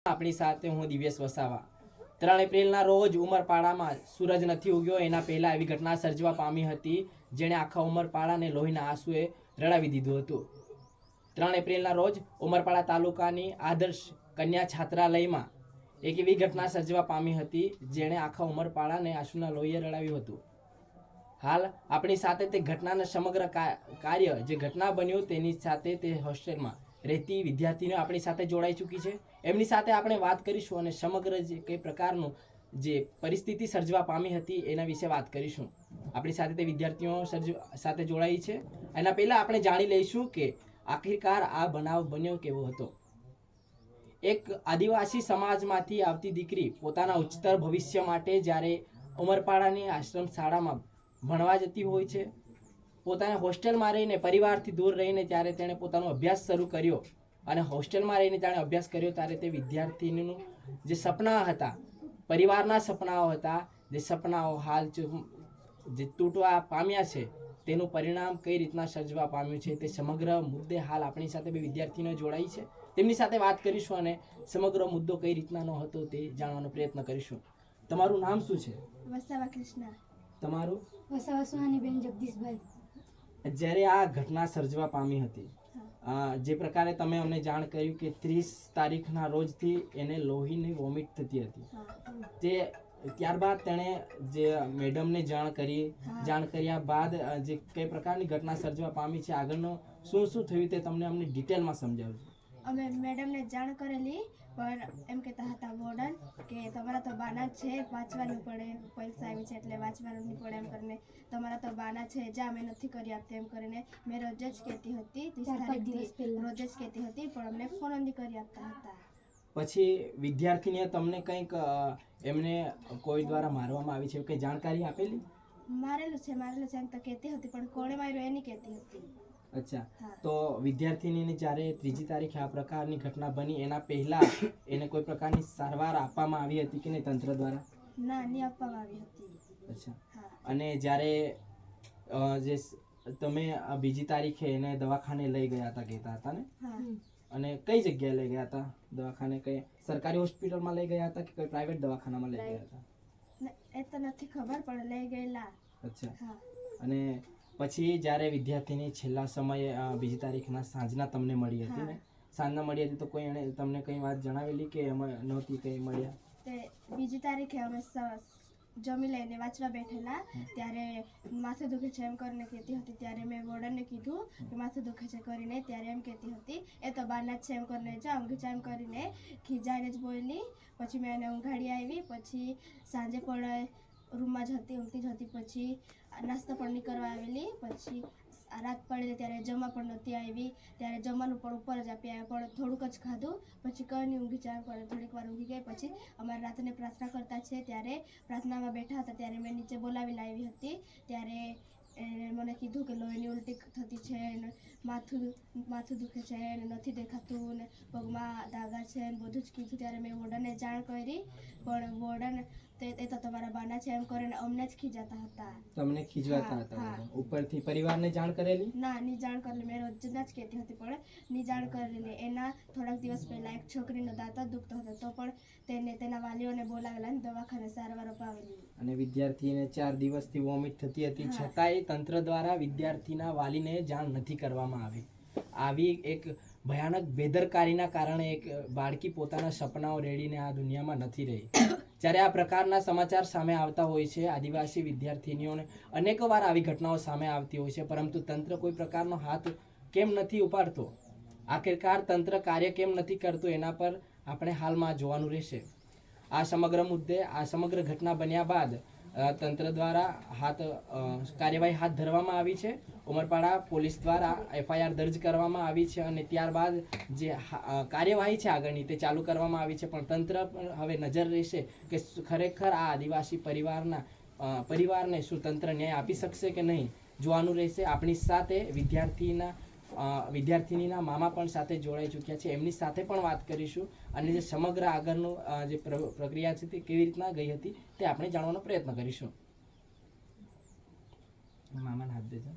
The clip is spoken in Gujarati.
આપણી સાથે હું દિવ્યેશ વસાવા 3 એપ્રિલના રોજ ઉમરપાડામાં સૂરજ નથી ઉગ્યો એના પહેલા એવી ઘટના સર્જવા પામી હતી જેણે આખા ઉમરપાડાને લોહીના આંસુએ રડાવી દીધું હતું। 3 એપ્રિલના રોજ ઉમરપાડા તાલુકાની આદર્શ કન્યા છાત્રાલયમાં એક એવી ઘટના સર્જવા પામી હતી જેણે આખા ઉમરપાડાને આંસુના લોહીએ રડાવ્યું હતું। હાલ આપણી સાથે તે ઘટનાના સમગ્ર કાર્ય જે ઘટના બન્યું તેની સાથે તે હોસ્ટેલમાં રહેતી વિદ્યાર્થીઓ આપણી સાથે જોડાઈ ચૂકી છે। એમની સાથે આપણે વાત કરીશું અને સમગ્ર જે કઈ પ્રકારનું જે પરિસ્થિતિ સર્જવા પામી હતી એના વિશે વાત કરીશું। આપણી સાથે તે વિદ્યાર્થીઓ સાથે જોડાઈ છે। એના પહેલા આપણે જાણી લઈશું કે આખિરકાર આ બનાવ બન્યો કેવો હતો। એક આદિવાસી સમાજમાંથી આવતી દીકરી પોતાના ઉચ્ચતર ભવિષ્ય માટે જ્યારે ઉમરપાડાની આશ્રમ શાળામાં ભણવા જતી હોય છે, પોતાના હોસ્ટેલમાં રહીને પરિવારથી દૂર રહીને ત્યારે તેણે પોતાનો અભ્યાસ શરૂ કર્યો અને હોસ્ટેલમાં રહીને જાણે અભ્યાસ કર્યો ત્યારે તે વિદ્યાર્થીનું જે સપના હતા, પરિવારના સપનાઓ હતા, જે સપનાઓ હાલ જે તૂટવા પામ્યા છે તેનું પરિણામ કઈ રીતના સર્જવા પામ્યું છે તે સમગ્ર મુદ્દે હાલ આપણી સાથે બે વિદ્યાર્થીઓ જોડાઈ છે। તેમની સાથે વાત કરીશું અને સમગ્ર મુદ્દો કઈ રીતનાનો હતો તે જાણવાનો પ્રયત્ન કરીશું। તમારું નામ શું છે? વસાવા કૃષ્ણા। તમારું? વસાવા સુહાનીબેન જગદીશભાઈ। જ્યારે આ ઘટના સર્જવા પામી હતી, જે પ્રકારે તમે અમને જાણ કર્યું કે 30 તારીખના રોજથી એને લોહીની વોમિટ થતી હતી, તે ત્યારબાદ તેણે જે મેડમને જાણ કર્યા બાદ જે કઈ પ્રકારની ઘટના સર્જવા પામી છે, આગળનું શું શું થયું તે તમને અમને ડિટેલમાં સમજાવજો। અમે મેડમને જાણ કરેલી પણ એમ કહેતા હતા વોર્ડન કે તમારા તો બાના જ છે, વાંચવાનું પડે, પરીક્ષા આવી છે એટલે વાંચવાનું નહીં પડે એમ કરીને, તમારા તો બાના છે, જા મેં નથી કરી આપતી એમ કરીને મેં રોજ જ કહેતી હતી, 30 તારીખથી રોજ જ કહેતી હતી પણ અમને ફોન નથી કરી આપતા હતા। પછી વિદ્યાર્થીને તમને કંઈક એમને કોઈ દ્વારા મારવામાં આવી છે કંઈ જાણકારી આપેલી? મારેલું છે એમ તો કહેતી હતી પણ કોણે માર્યો એની કહેતી હતી। અચ્છા, તો વિદ્યાર્થીનીને જ્યારે 3જી તારીખે આ પ્રકારની ઘટના બની એના પહેલા એને કોઈ પ્રકારની સારવાર આપવામાં આવી હતી કે નહીં તંત્ર દ્વારા? ના, નહીં આપવામાં આવી હતી। અચ્છા, અને જ્યારે જે તમે 2જી તારીખે એને દવાખાને લઈ ગયા હતા કહેતા હતા ને? અને કઈ જગ્યાએ લઈ ગયા હતા દવાખાને? કઈ સરકારી હોસ્પિટલમાં લઈ ગયા હતા કે કોઈ પ્રાઇવેટ દવાખાનામાં લઈ ગયા હતા? એ તો નથી ખબર પણ લઈ ગયેલા। અચ્છા, અને પછી જ્યારે વિદ્યાર્થીની છેલ્લા સમયે 2જી તારીખના સાંજના તમને મળી હતી ને, સાંજના મળી હતી તો કોઈ એણે તમને કઈ વાત જણાવેલી કે એમાં નહોતી કઈ મળ્યા? તે 2જી તારીખે અમે જમી લઈને વાંચવા બેઠેલા ત્યારે માથું દુખે છે એમ કરીને કહેતી હતી, ત્યારે મેં વોર્ડનને કીધું કે માથું દુખે છે કરીને, ત્યારે એમ કહેતી હતી એ તો બાના જ છે એમ કરીને જા ઊંઘી જા એમ કરીને ખીજાઈને જ બોલી। પછી મેં એને ઊંઘાડી આવી, પછી સાંજે પણ રૂમમાં જ હતી, ઊંઘતી જ હતી, પછી નાસ્તો પણ નહીં કરવા આવેલી, પછી રાત પડે ત્યારે જમવા પણ નહોતી આવી, ત્યારે જમવાનું પણ ઉપર જ આપી આવ્યા પણ થોડુંક જ ખાધું, પછી કંઈ નહીં ઊંઘી જાય પણ થોડીક વાર ઊંઘી ગઈ। પછી અમારે રાતને પ્રાર્થના કરતા છે ત્યારે પ્રાર્થનામાં બેઠા હતા ત્યારે મેં નીચે બોલાવી લાવી હતી, ત્યારે મને કીધું કે લોહીની ઉલટી થતી છે ને માથું દુખે છે ને નથી દેખાતું ને પગમાં ધાગા છે ને બધું જ કીધું। ત્યારે મેં વોર્ડનને જાણ કરી પણ વોર્ડન એ તો તમારા બાના છે એમ કરીને અમને જ ખીજાતા હતા। તમને ખીજવાતા હતા? ઉપરથી પરિવારને જાણ કરેલી? ના, ની જાણ કરેલી, મેં રોજ જ કહેતી હતી પણ ની જાણ કરેલી। એના થોડાક દિવસ પહેલા એક છોકરીનો દાંત જ દુખતો હતો તો પણ તેને તેના વાલીઓને બોલાવેલા દવાખાને સારવાર અપાવેલી। અને વિદ્યાર્થીને 4 દિવસથી વોમિટ થતી હતી છતાંય તંત્ર દ્વારા વિદ્યાર્થીના વાલીને જાણ નથી કરવામાં આવી। આવી એક ભયાનક બેદરકારીના કારણે એક બાળકી પોતાના સપનાઓ રેડીને આ દુનિયામાં નથી રહી। જ્યારે આ પ્રકારના સમાચાર સામે આવતા હોય છે, આદિવાસી વિદ્યાર્થીનીઓને અનેકો વાર આવી ઘટનાઓ સામે આવતી હોય છે, પરંતુ તંત્ર કોઈ પ્રકારનો હાથ કેમ નથી ઉપાડતો? આખિરકાર તંત્ર કાર્ય કેમ નથી કરતું એના પર આપણે હાલમાં જોવાનું રહેશે। આ સમગ્ર મુદ્દે આ સમગ્ર ઘટના બન્યા બાદ તંત્ર દ્વારા કાર્યવાહી હાથ ધરવામાં આવી છે। ઉમરપાડા પોલીસ દ્વારા FIR દર્જ કરવામાં આવી છે અને ત્યારબાદ જે કાર્યવાહી છે આગળની તે ચાલુ કરવામાં આવી છે, પણ તંત્ર હવે નજર રહેશે કે ખરેખર આ આદિવાસી પરિવારને શું તંત્ર ન્યાય આપી શકશે કે નહીં, જોવાનું રહેશે। આપણી સાથે વિદ્યાર્થીનીના મામા પણ સાથે જોડાઈ ચૂક્યા છે, એમની સાથે પણ વાત કરીશું અને જે સમગ્ર આગળનું જે પ્રક્રિયા છે તે કેવી રીતના ગઈ હતી તે આપણે જાણવાનો પ્રયત્ન કરીશું। મામાને હાથ દેજો।